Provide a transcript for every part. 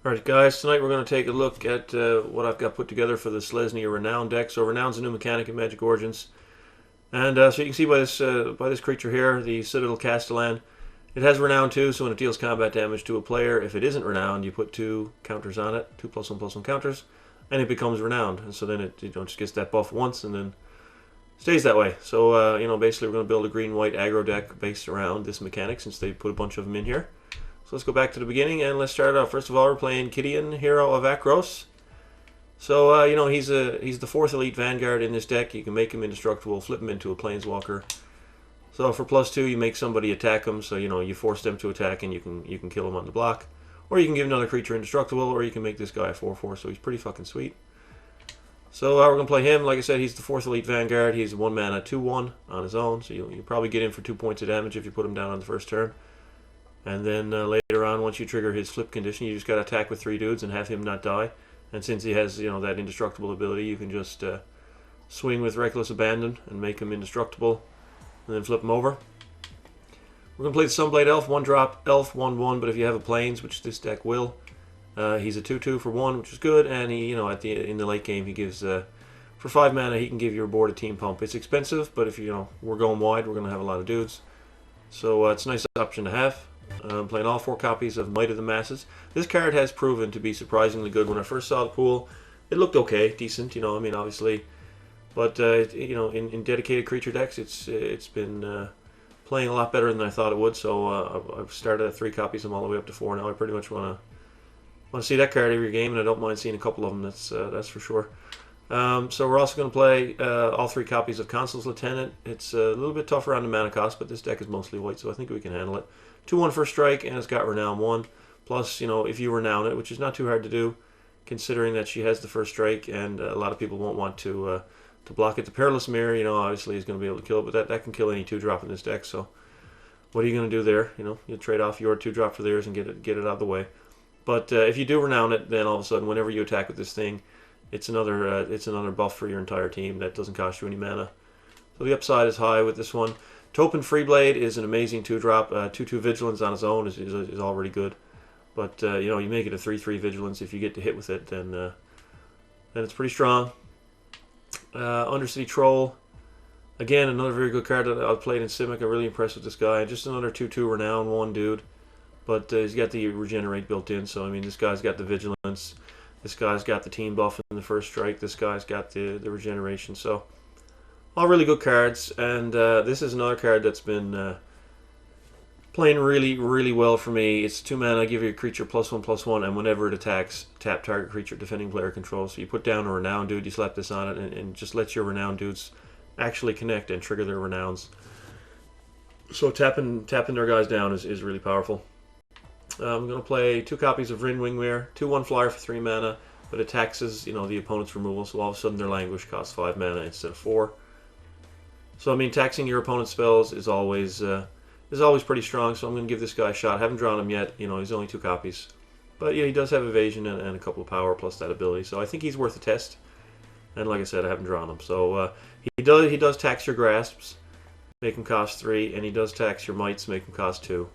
Alright guys, tonight we're going to take a look at what I've got put together for the Selesnya Renown deck. So Renown's a new mechanic in Magic Origins. And so you can see by this creature here, the Citadel Castellan, it has Renown too, so when it deals combat damage to a player, if it isn't Renowned, you put 2 counters on it, 2+1/+1 counters, and it becomes Renowned. And so then it just gets that buff once and then stays that way. So basically we're going to build a green-white aggro deck based around this mechanic since they put a bunch of them in here. So let's go back to the beginning and let's start off. First of all, we're playing Gideon, Hero of Akros. So he's the 4th elite Vanguard in this deck. You can make him indestructible, flip him into a Planeswalker. So for +2, you make somebody attack him. So you force them to attack, and you can kill him on the block, or you can give another creature indestructible, or you can make this guy a 4/4. So he's pretty fucking sweet. So we're gonna play him. Like I said, he's the 4th elite Vanguard. He's 1 mana 2/1 on his own. So you probably get him for 2 points of damage if you put him down on the first turn. And then later on, once you trigger his flip condition, you just got to attack with 3 dudes and have him not die. And since he has that indestructible ability, you can just swing with Reckless Abandon and make him indestructible, and then flip him over. We're gonna play the Sunblade Elf, 1-drop elf, 1/1. But if you have a Plains, which this deck will, he's a 2/2 for 1, which is good. And he, in the late game, he gives for 5 mana, he can give your board a team pump. It's expensive, but if we're going wide, we're gonna have a lot of dudes, so it's a nice option to have. I'm playing all 4 copies of Might of the Masses. This card has proven to be surprisingly good. When I first saw the pool, it looked okay, decent, obviously. But, in dedicated creature decks, it's been playing a lot better than I thought it would. So I've started at 3 copies, I'm all the way up to 4 now. I pretty much want to see that card every game, and I don't mind seeing a couple of them, that's for sure. So we're also going to play all 3 copies of Consul's Lieutenant. It's a little bit tougher on the mana cost, but this deck is mostly white, so I think we can handle it. 2/1 first strike, and it's got Renown 1. Plus, if you renown it, which is not too hard to do, considering that she has the first strike, and a lot of people won't want to block it. The Perilous Mirror, obviously is going to be able to kill it, but that can kill any 2-drop in this deck. So, what are you going to do there? You trade off your 2-drop for theirs and get it out of the way. But if you do renown it, then all of a sudden, whenever you attack with this thing, it's another buff for your entire team that doesn't cost you any mana. So the upside is high with this one. Topin Freeblade is an amazing 2-drop. 2/2 Vigilance on its own is already good. But, you make it a 3/3 Vigilance. If you get to hit with it, then it's pretty strong. Undercity Troll. Again, another very good card that I've played in Simic. I'm really impressed with this guy. Just another 2/2 Renown 1 dude. But he's got the Regenerate built in. So, this guy's got the Vigilance. This guy's got the team buff in the first strike. This guy's got the Regeneration. So, all really good cards, and this is another card that's been playing really, really well for me. It's 2 mana, give your creature +1/+1, and whenever it attacks, tap target creature defending player control. So you put down a Renown dude, you slap this on it, and just let your Renown dudes actually connect and trigger their Renowns. So tapping their guys down is really powerful. I'm going to play 2 copies of Rin Wingmare, 2/1 flyer for 3 mana, but it taxes the opponent's removal, so all of a sudden their Languish costs 5 mana instead of 4. So taxing your opponent's spells is always pretty strong. So I'm going to give this guy a shot. I haven't drawn him yet. He's only 2 copies, but he does have evasion and a couple of power plus that ability. So I think he's worth a test. And like I said, I haven't drawn him. So he does tax your grasps, make him cost 3, and he does tax your mites, make him cost 2.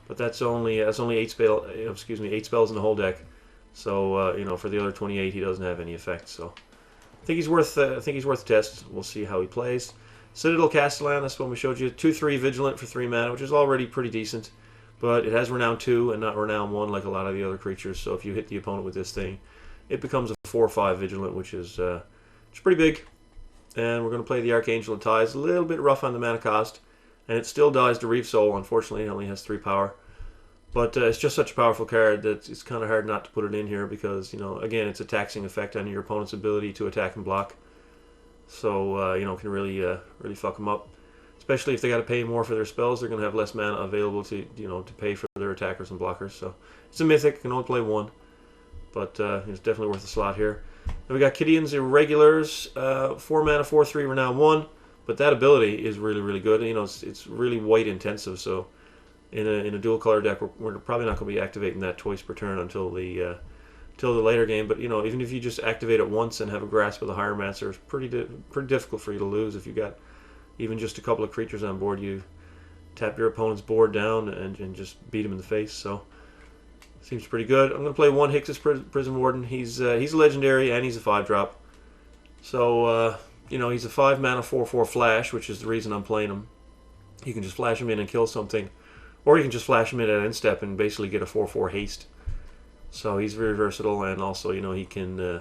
But that's only 8 spells in the whole deck. So for the other 28, he doesn't have any effect. So I think he's worth a test. We'll see how he plays. Citadel Castellan, that's one we showed you. 2/3 Vigilant for 3 mana, which is already pretty decent. But it has Renown 2 and not Renown 1 like a lot of the other creatures. So if you hit the opponent with this thing, it becomes a 4/5 Vigilant, which is pretty big. And we're going to play the Archangel of Ties. A little bit rough on the mana cost. And it still dies to Reeve Soul. Unfortunately, it only has 3 power. But it's just such a powerful card that it's kind of hard not to put it in here because, again, it's a taxing effect on your opponent's ability to attack and block. So, can really fuck them up. Especially if they got to pay more for their spells, they're going to have less mana available to pay for their attackers and blockers. So, it's a mythic, can only play 1. But it's definitely worth a slot here. Then we got Gideon's Irregulars, 4 mana, 4/3 Renown 1. But that ability is really, really good. It's really white intensive, so in a dual color deck, we're probably not going to be activating that twice per turn until the later game. But even if you just activate it once and have a grasp of the Hieromancer, it's pretty difficult for you to lose. If you got even just a couple of creatures on board, you tap your opponent's board down and just beat him in the face. So Seems pretty good. I'm going to play one Hix's Prison Warden. He's a legendary and he's a 5-drop. So, you know, he's a 5-mana 4/4 flash, which is the reason I'm playing him. You can just flash him in and kill something. Or you can just flash him in at end step and basically get a 4/4 haste. So he's very versatile, and also, you know, he can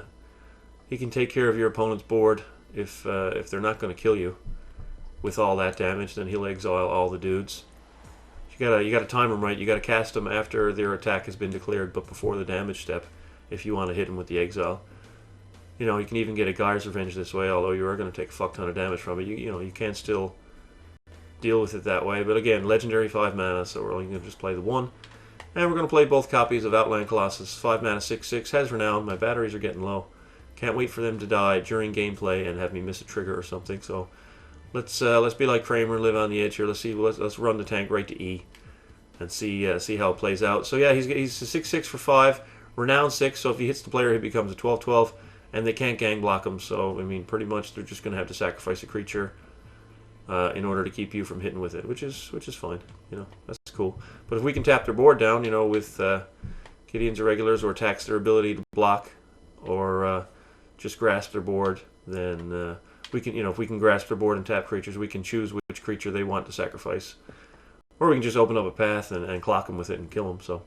take care of your opponent's board if they're not going to kill you with all that damage. Then he'll exile all the dudes. You gotta time them right. You gotta cast them after their attack has been declared, but before the damage step, if you want to hit them with the exile. You know, you can even get a Guy's Revenge this way, although you are going to take a fuck ton of damage from it. You know, you can still deal with it that way. But again, legendary 5 mana, so we're only going to just play the 1. And we're going to play both copies of Outland Colossus. 5 mana 6/6, has Renown. My batteries are getting low. Can't wait for them to die during gameplay and have me miss a trigger or something. So let's be like Kramer and live on the edge here. Let's run the tank right to E and see how it plays out. So yeah, he's a 6/6 for 5, Renown 6. So if he hits the player, he becomes a 12/12. And they can't gang block them, so I mean, pretty much they're just going to have to sacrifice a creature in order to keep you from hitting with it, which is fine. You know, that's cool. But if we can tap their board down, you know, with Gideon's Irregulars, or tax their ability to block, or just grasp their board, then we can, you know, if we can grasp their board and tap creatures, we can choose which creature they want to sacrifice, or we can just open up a path and clock them with it and kill them. So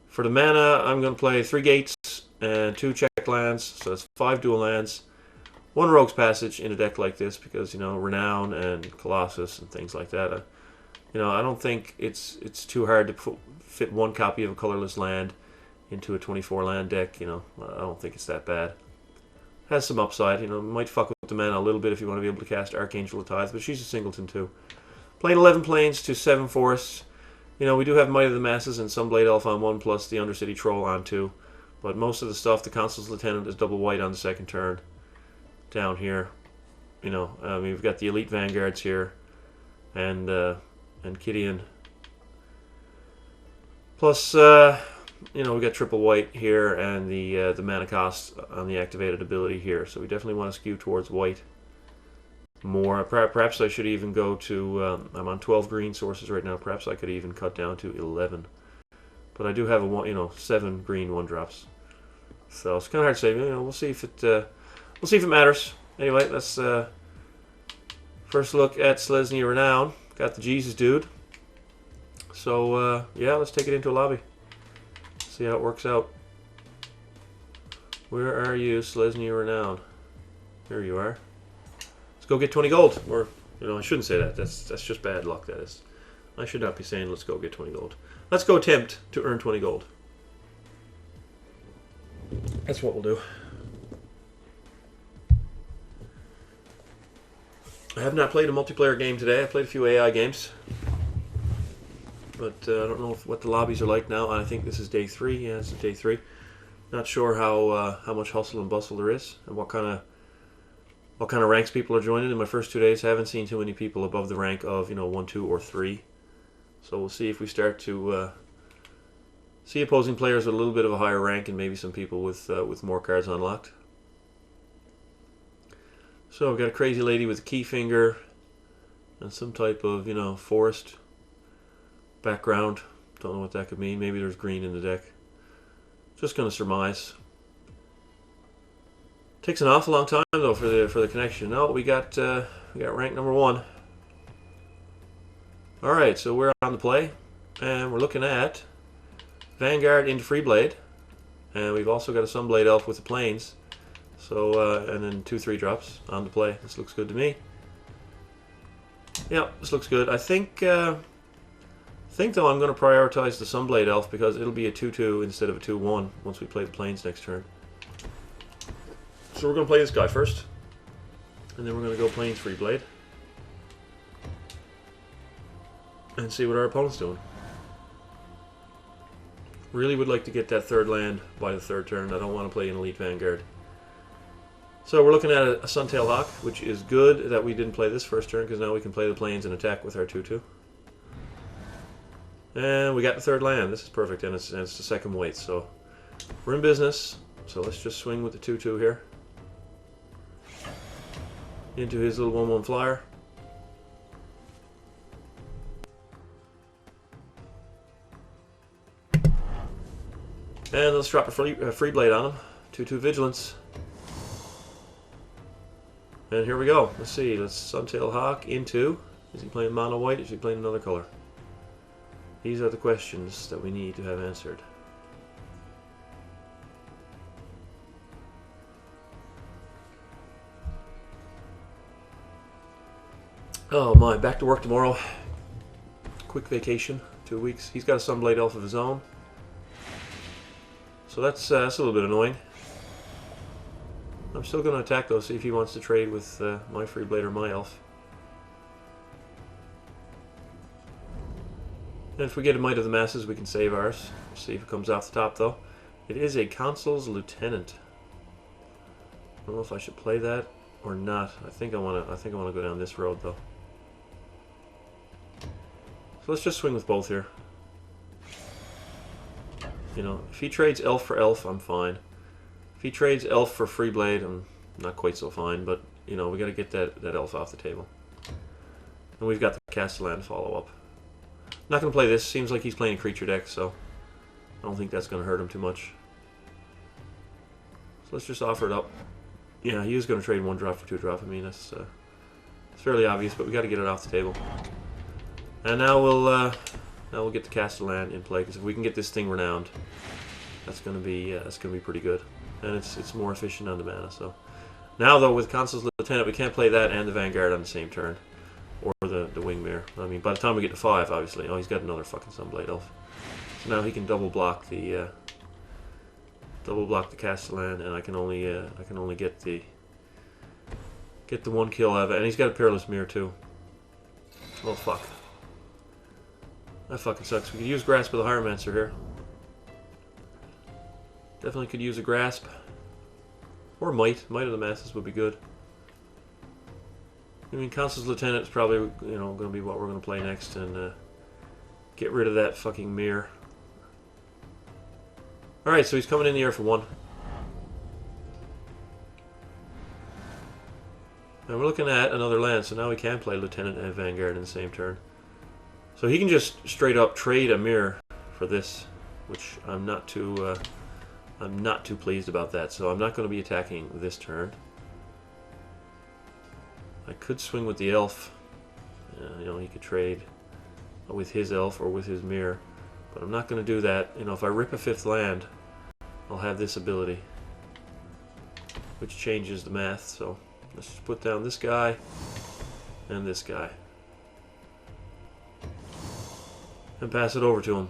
for the mana, I'm going to play 3 gates and 2 check lands, so that's 5 dual lands, 1 Rogue's Passage in a deck like this, because, you know, Renown and Colossus and things like that. You know, I don't think it's too hard to fit 1 copy of a colorless land into a 24 land deck. You know, I don't think it's that bad. Has some upside. You know, might fuck with the mana a little bit if you want to be able to cast Archangel of Tithe, but she's a singleton too. Playing 11 plains to 7 forests. You know, we do have Might of the Masses and Sunblade Elf on 1, plus the Undercity Troll on 2. But most of the stuff, the Consul's Lieutenant is double white on the second turn. Down here, you know, I mean, we've got the Elite Vanguards here, and Gideon. Plus, you know, we got triple white here, and the mana cost on the activated ability here. So we definitely want to skew towards white more. Perhaps I should even go to. I'm on 12 green sources right now. Perhaps I could even cut down to 11. But I do have 7 green 1-drops. So it's kind of hard to say. You know, we'll see if it matters. Anyway, let's first look at Selesnya Renown. Got the Jesus dude. So yeah, let's take it into a lobby. See how it works out. Where are you, Selesnya Renown? Here you are. Let's go get 20 gold. Or, you know, I shouldn't say that. That's just bad luck. That is. I should not be saying let's go get 20 gold. Let's go attempt to earn 20 gold. That's what we'll do. I have not played a multiplayer game today. I played a few AI games. But I don't know what the lobbies are like now. I think this is day 3. Yeah, this is day 3. Not sure how much hustle and bustle there is, and what kind of ranks people are joining. In my first 2 days, I haven't seen too many people above the rank of 1, 2, or 3. So we'll see if we start to see opposing players with a little bit of a higher rank, and maybe some people with more cards unlocked. So we've got a crazy lady with a key finger and some type of forest background. Don't know what that could mean. Maybe there's green in the deck. Just gonna surmise. Takes an awful long time though for the connection. No, we got rank number 1. All right, so we're on the play, and we're looking at Vanguard into Freeblade, and we've also got a Sunblade Elf with the Plains. So and then 2 3-drops on the play. This looks good to me. Yeah, this looks good. I think though I'm going to prioritize the Sunblade Elf, because it'll be a 2/2 instead of a 2/1 once we play the Plains next turn. So we're going to play this guy first, and then we're going to go Plains Freeblade and see what our opponent's doing. Really would like to get that 3rd land by the 3rd turn. I don't want to play an Elite Vanguard. So we're looking at a Suntail Hawk, which is good that we didn't play this first turn, because now we can play the Plains and attack with our 2/2. And we got the 3rd land. This is perfect, and it's the 2nd weight, so we're in business. So let's just swing with the 2/2 here into his little 1/1 flyer. And let's drop a free blade on him. 2/2 vigilance. And here we go. Let's see. Let's Suntail Hawk into. Is he playing mono white? Is he playing another color? These are the questions that we need to have answered. Oh my, back to work tomorrow. Quick vacation, 2 weeks. He's got a Sunblade Elf of his own. So that's a little bit annoying. I'm still going to attack though, see if he wants to trade with my free blade or my elf. And if we get a Might of the Masses, we can save ours. We'll see if it comes off the top though. It is a Consul's Lieutenant. I don't know if I should play that or not. I think I want to go down this road though. So let's just swing with both here. You know, if he trades elf for elf, I'm fine. If he trades elf for free blade, I'm not quite so fine, but you know, we got to get that elf off the table. And we've got the Castellan follow-up. Not going to play this. Seems like he's playing a creature deck, so I don't think that's going to hurt him too much. So let's just offer it up. Yeah, he is going to trade 1 drop for 2 drop. I mean, that's it's fairly obvious, but we got to get it off the table. And now we'll get the Castellan in play, because if we can get this thing renowned, that's going to be pretty good, and it's more efficient on the mana. So now though, with Consul's Lieutenant, we can't play that and the Vanguard on the same turn, or the Wingmare. I mean, by the time we get to 5, obviously, oh, he's got another fucking Sunblade Elf. So now he can double block the Castellan, and I can only get the 1 kill out of it, and he's got a Peerless Mirror too. Oh fuck. That fucking sucks. We could use Grasp of the Hieromancer here. Definitely could use a Grasp. Or Might. Might of the Masses would be good. I mean, Consul's Lieutenant is probably, you know, going to be what we're going to play next, and get rid of that fucking mirror. Alright, so he's coming in the air for 1. And we're looking at another land, so now we can play Lieutenant and Vanguard in the same turn. So he can just straight up trade a mirror for this, which I'm not too pleased about that. So I'm not going to be attacking this turn. I could swing with the elf. You know, he could trade with his elf or with his mirror, but I'm not going to do that. You know, if I rip a 5th land, I'll have this ability, which changes the math. So let's just put down this guy and this guy. And pass it over to him.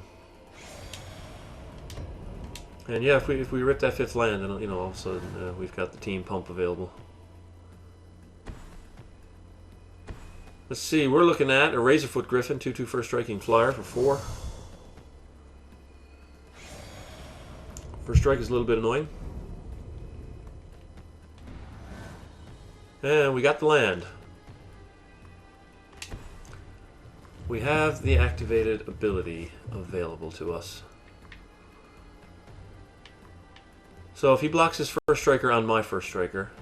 And yeah, if we rip that 5th land, then, you know, all of a sudden we've got the team pump available. Let's see, we're looking at a Razorfoot Griffin, 2/2 first striking flyer for 4. First strike is a little bit annoying. And we got the land. We have the activated ability available to us. So if he blocks his first striker on my first striker,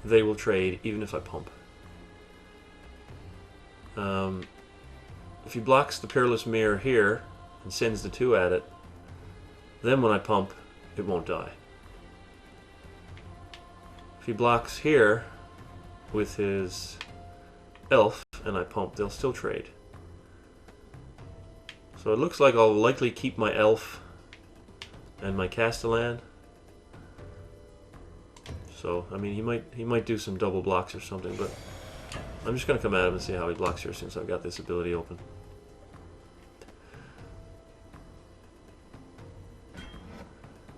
they will trade even if I pump. If he blocks the Peerless Mirror here and sends the 2 at it, then when I pump, it won't die. If he blocks here with his elf and I pump, they'll still trade. So it looks like I'll likely keep my elf and my Castellan. So I mean, he might do some double blocks or something, but I'm just going to come at him and see how he blocks here since I've got this ability open.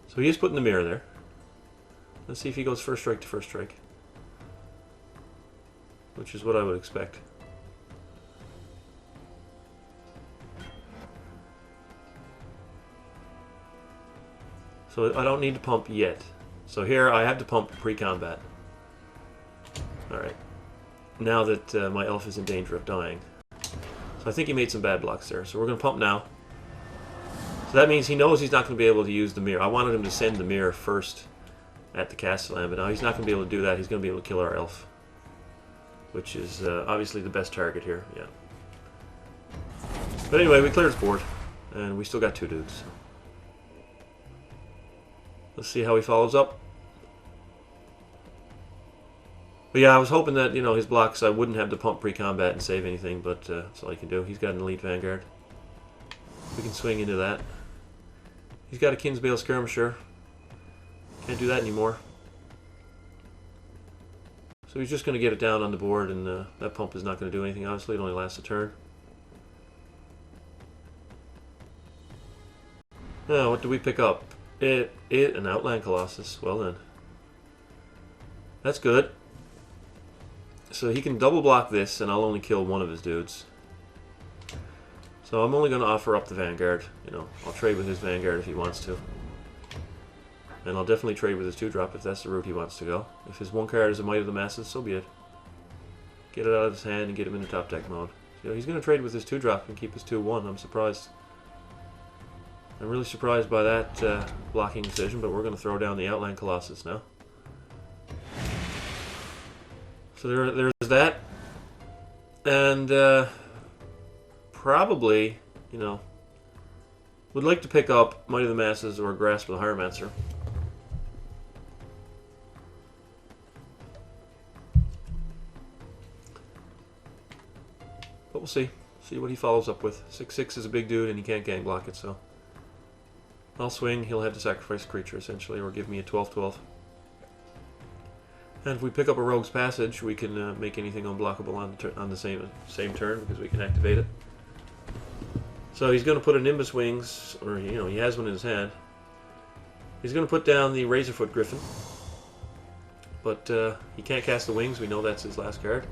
So he is putting the mirror there. Let's see if he goes first strike to first strike, which is what I would expect. So I don't need to pump yet. So here I have to pump pre-combat. Alright. Now that my elf is in danger of dying. So I think he made some bad blocks there. So we're going to pump now. So that means he knows he's not going to be able to use the mirror. I wanted him to send the mirror first at the Castellan, but now he's not going to be able to do that. He's going to be able to kill our elf, which is obviously the best target here. Yeah. But anyway, we cleared his board, and we still got 2 dudes. So. Let's see how he follows up. But yeah, I was hoping that, his blocks, I wouldn't have to pump pre-combat and save anything, but that's all he can do. He's got an Elite Vanguard. We can swing into that. He's got a Kinsbale Skirmisher. Can't do that anymore. So he's just going to get it down on the board, and that pump is not going to do anything. Obviously, it only lasts a turn. Now, what do we pick up? An Outland Colossus. Well then. That's good. So he can double block this, and I'll only kill one of his dudes. So I'm only going to offer up the Vanguard. I'll trade with his Vanguard if he wants to. And I'll definitely trade with his 2-drop if that's the route he wants to go. If his 1 card is a Might of the Masses, so be it. Get it out of his hand and get him into top deck mode. He's going to trade with his 2-drop and keep his 2-1. I'm surprised. I'm really surprised by that blocking decision, but we're going to throw down the Outland Colossus now. So there's that. And probably, would like to pick up Might of the Masses or Grasp of the Hieromancer. But we'll see. See what he follows up with. 6/6 is a big dude and he can't gang block it, so I'll swing. He'll have to sacrifice a creature essentially, or give me a 12/12. And if we pick up a Rogue's Passage, we can make anything unblockable on the same turn because we can activate it. So he's going to put a Nimbus Wings, or he has one in his hand. He's going to put down the Razorfoot Griffin, but he can't cast the Wings. We know that's his last card.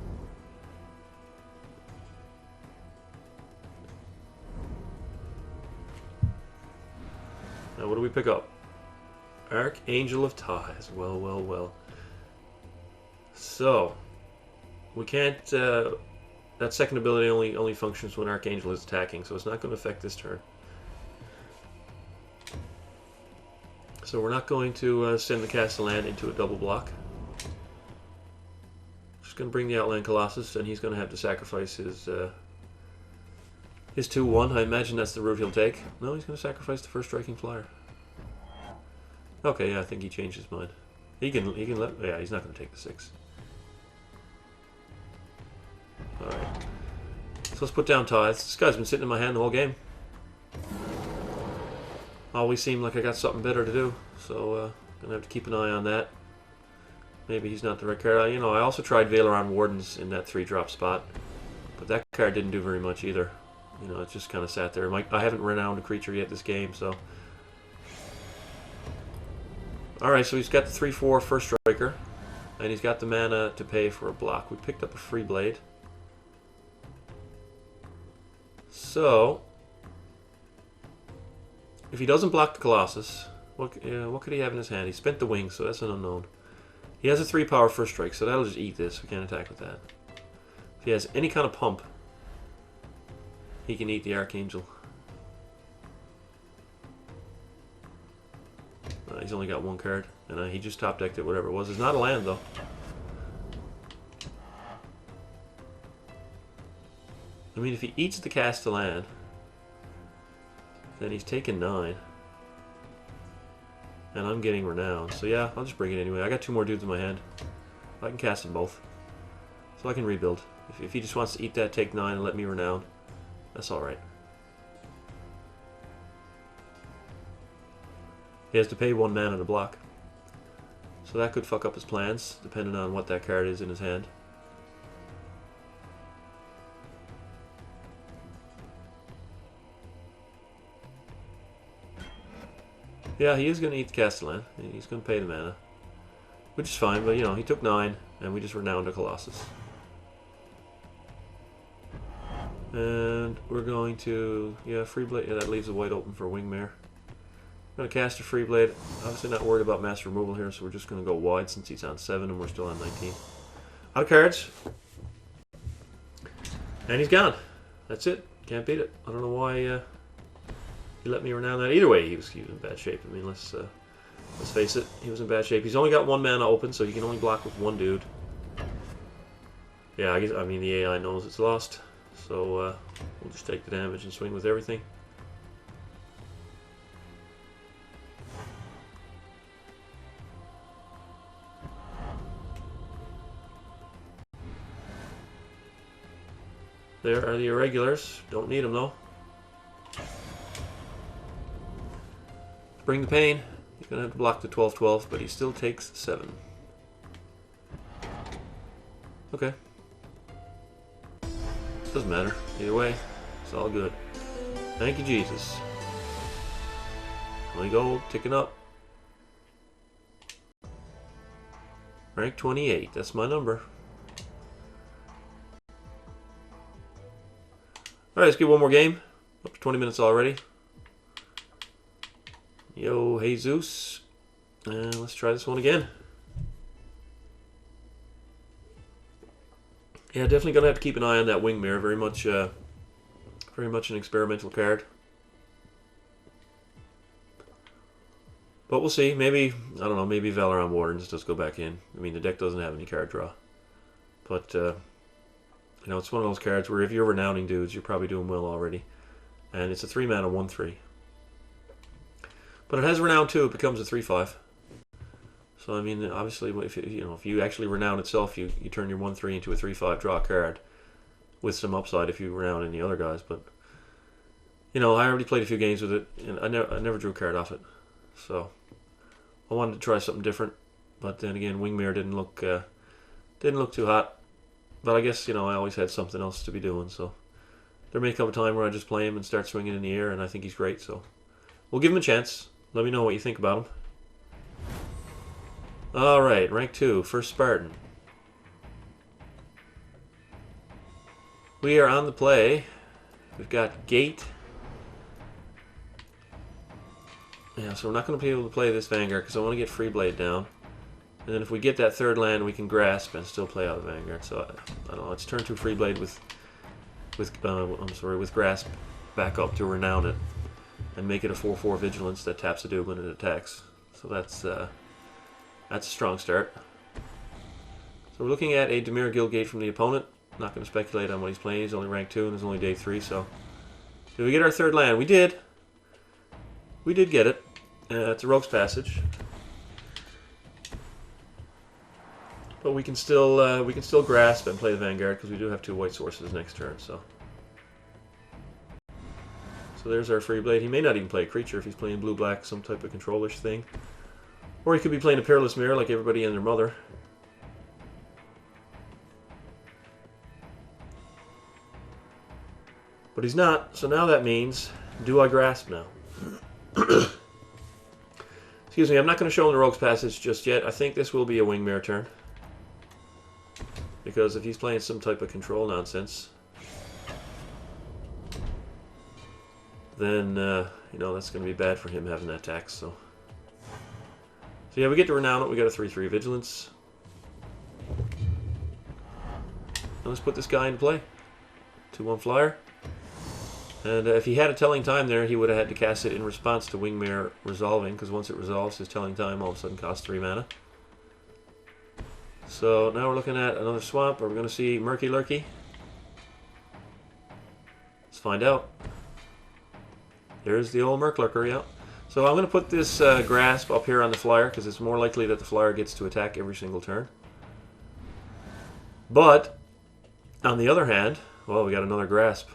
Now what do we pick up? Archangel of Ties. Well, well, well. So we can't. That second ability only functions when Archangel is attacking, so it's not going to affect this turn. So we're not going to send the Castellan into a double block. Just going to bring the Outland Colossus, and he's going to have to sacrifice his 2/1. I imagine that's the route he'll take. No, he's going to sacrifice the first Striking Flyer. Okay, yeah, I think he changed his mind. He can let. Yeah, he's not going to take the 6. Alright. So let's put down Tithes. This guy's been sitting in my hand the whole game. Always seemed like I got something better to do, so gonna have to keep an eye on that. Maybe he's not the right card. I also tried Valeron Wardens in that 3-drop spot, but that card didn't do very much either. It just kind of sat there. I haven't renowned a creature yet this game, so. Alright, so he's got the 3/4 first striker, and he's got the mana to pay for a block. We picked up a Free Blade. So, if he doesn't block the Colossus, what could he have in his hand? He spent the Wings, so that's an unknown. He has a 3-power first strike, so that'll just eat this. We can't attack with that. If he has any kind of pump, he can eat the Archangel. He's only got 1 card, and he just top decked it, whatever it was. It's not a land, though. I mean, if he eats the Castellan, then he's taking 9. And I'm getting Renown. So yeah, I'll just bring it anyway. I got 2 more dudes in my hand. I can cast them both. So I can rebuild. If he just wants to eat that, take 9, and let me Renown, that's alright. He has to pay 1 mana to block. So that could fuck up his plans, depending on what that card is in his hand. Yeah, he is going to eat the Castellan. He's going to pay the mana. Which is fine, but he took 9, and we just renowned a Colossus. And we're going to, Free Blade. Yeah, that leaves a white open for Wingmare. I'm going to cast a Free Blade. Obviously not worried about mass removal here, so we're just going to go wide since he's on 7 and we're still on 19. Out of cards. And he's gone. That's it. Can't beat it. I don't know why he let me renown that. Either way, he was in bad shape. I mean, let's face it. He was in bad shape. He's only got 1 mana open, so he can only block with 1 dude. Yeah, I mean, the AI knows it's lost. So we'll just take the damage and swing with everything. There are the irregulars. Don't need them though. Bring the pain. He's going to have to block the 12-12, but he still takes 7. Okay. Doesn't matter. Either way, it's all good. Thank you, Jesus. There we go, ticking up. Rank 28, that's my number. Alright, let's get one more game. Up to 20 minutes already. Yo, Jesus. And let's try this one again. Yeah, definitely gonna have to keep an eye on that wing mirror. Very much an experimental card. But we'll see. Maybe, I don't know, maybe Valoran Wardens does go back in. I mean, the deck doesn't have any card draw. But, you know, it's one of those cards where if you're renowning dudes, you're probably doing well already. And it's a 3-mana 1/3. But it has Renown too. It becomes a 3/5. So I mean, obviously, if you actually Renown itself, you turn your 1/3 into a 3/5 draw card, with some upside if you Renown any other guys. But you know, I already played a few games with it, and I never drew a card off it. So I wanted to try something different. But then again, Wingmare didn't look too hot. But I guess, you know, I always had something else to be doing. So there may come a time where I just play him and start swinging in the air, and I think he's great. So we'll give him a chance. Let me know what you think about him. Alright, rank 2, first Spartan. We are on the play. We've got Gate. Yeah, so we're not going to be able to play this Vanguard because I want to get Freeblade down. And then if we get that third land, we can Grasp and still play out the Vanguard. So I don't know, let's turn to Freeblade with Grasp back up to Renown it. And make it a 4/4 Vigilance that taps a dude when it attacks. So that's a strong start. So we're looking at a Dimir Guildgate from the opponent. Not going to speculate on what he's playing. He's only rank 2 and it's only day 3. So did we get our third land? We did. We did get it. It's a Rogue's Passage. But we can still Grasp and play the Vanguard because we do have 2 white sources next turn. So there's our Freeblade. He may not even play a creature if he's playing blue-black, some type of control-ish thing. Or he could be playing a Peerless Mirror like everybody and their mother. But he's not, so now that means, do I Grasp now? Excuse me, I'm not going to show him the Rogue's Passage just yet. I think this will be a Wingmare turn. Because if he's playing some type of control nonsense, then, you know, that's going to be bad for him having that tax. So yeah, we get to Renown it. We got a 3/3 Vigilance. Now let's put this guy in play. 2/1 flyer. And if he had a Telling Time there, he would have had to cast it in response to Wingmare resolving, because once it resolves, his Telling Time all of a sudden costs 3 mana. So now we're looking at another swamp. Are we going to see Murky Lurky? Let's find out. There's the old Murklurker, yeah. So I'm going to put this Grasp up here on the flyer because it's more likely that the flyer gets to attack every single turn. But, on the other hand, well, we got another Grasp.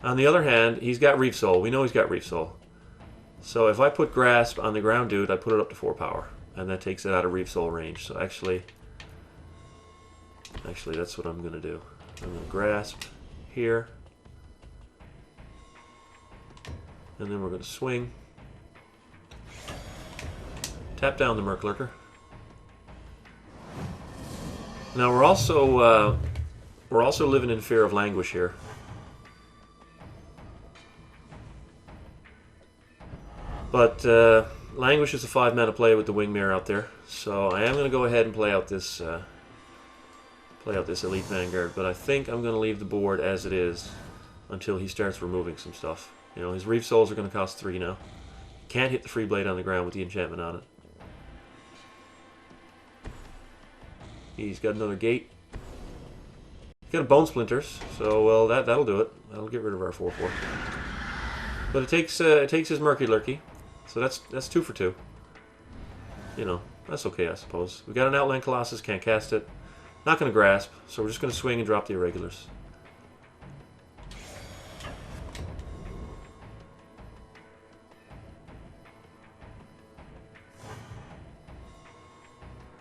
On the other hand, he's got Reef Soul. We know he's got Reef Soul. So if I put Grasp on the ground dude, I put it up to 4 power. And that takes it out of Reef Soul range. So actually, that's what I'm going to do. I'm going to Grasp here. And then we're going to swing. Tap down the Murklurker. Now we're also living in fear of Languish here. But Languish is a 5-mana play with the Wingmare out there, so I am going to go ahead and play out this Elite Vanguard. But I think I'm going to leave the board as it is until he starts removing some stuff. You know, his Reef Souls are going to cost 3 now. Can't hit the Freeblade on the ground with the enchantment on it. He's got another Gate. He's got a Bone Splinters, so well that'll do it. That'll get rid of our 4/4. But it takes his Murky Lurky, so that's 2 for 2. You know, that's okay, I suppose. We got an Outland Colossus, can't cast it. Not going to Grasp, so we're just going to swing and drop the Irregulars.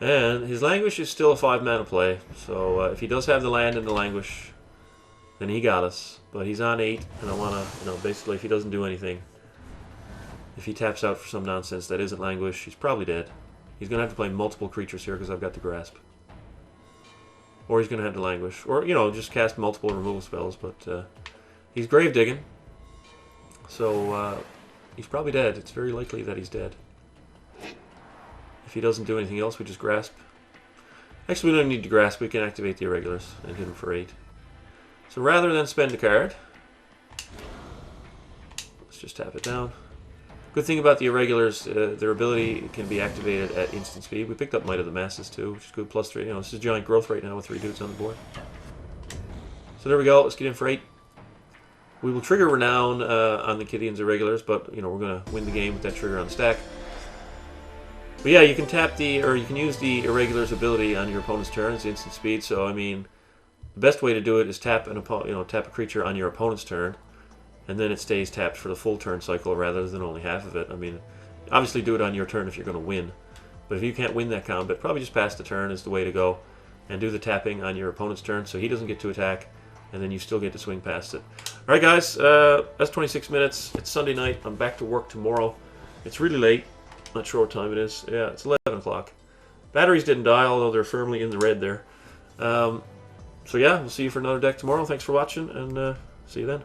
And his Languish is still a 5-mana play, so if he does have the land and the Languish, then he got us. But he's on 8, and I want to, basically if he doesn't do anything, if he taps out for some nonsense that isn't Languish, he's probably dead. He's going to have to play multiple creatures here because I've got the Grasp. Or he's going to have to Languish. Or, just cast multiple removal spells, but he's Grave Digging. So he's probably dead. It's very likely that he's dead. If he doesn't do anything else, we just Grasp. Actually, we don't need to Grasp. We can activate the Irregulars and hit him for 8. So rather than spend a card, let's just tap it down. Good thing about the Irregulars, their ability can be activated at instant speed. We picked up Might of the Masses too, which is good. +3. This is giant growth right now with 3 dudes on the board. So there we go. Let's get in for 8. We will trigger Renown on the Gideon's Irregulars, but we're going to win the game with that trigger on the stack. But yeah, you can you can use the Irregulars ability on your opponent's turn. It's instant speed. So I mean, the best way to do it is tap a creature on your opponent's turn, and then it stays tapped for the full turn cycle rather than only half of it. I mean, obviously do it on your turn if you're going to win, but if you can't win that combat, probably just pass the turn is the way to go, and do the tapping on your opponent's turn so he doesn't get to attack, and then you still get to swing past it. All right, guys, that's 26 minutes. It's Sunday night. I'm back to work tomorrow. It's really late. Not sure what time it is. Yeah, it's 11 o'clock. Batteries didn't die, although they're firmly in the red there. So yeah, we'll see you for another deck tomorrow. Thanks for watching, and see you then.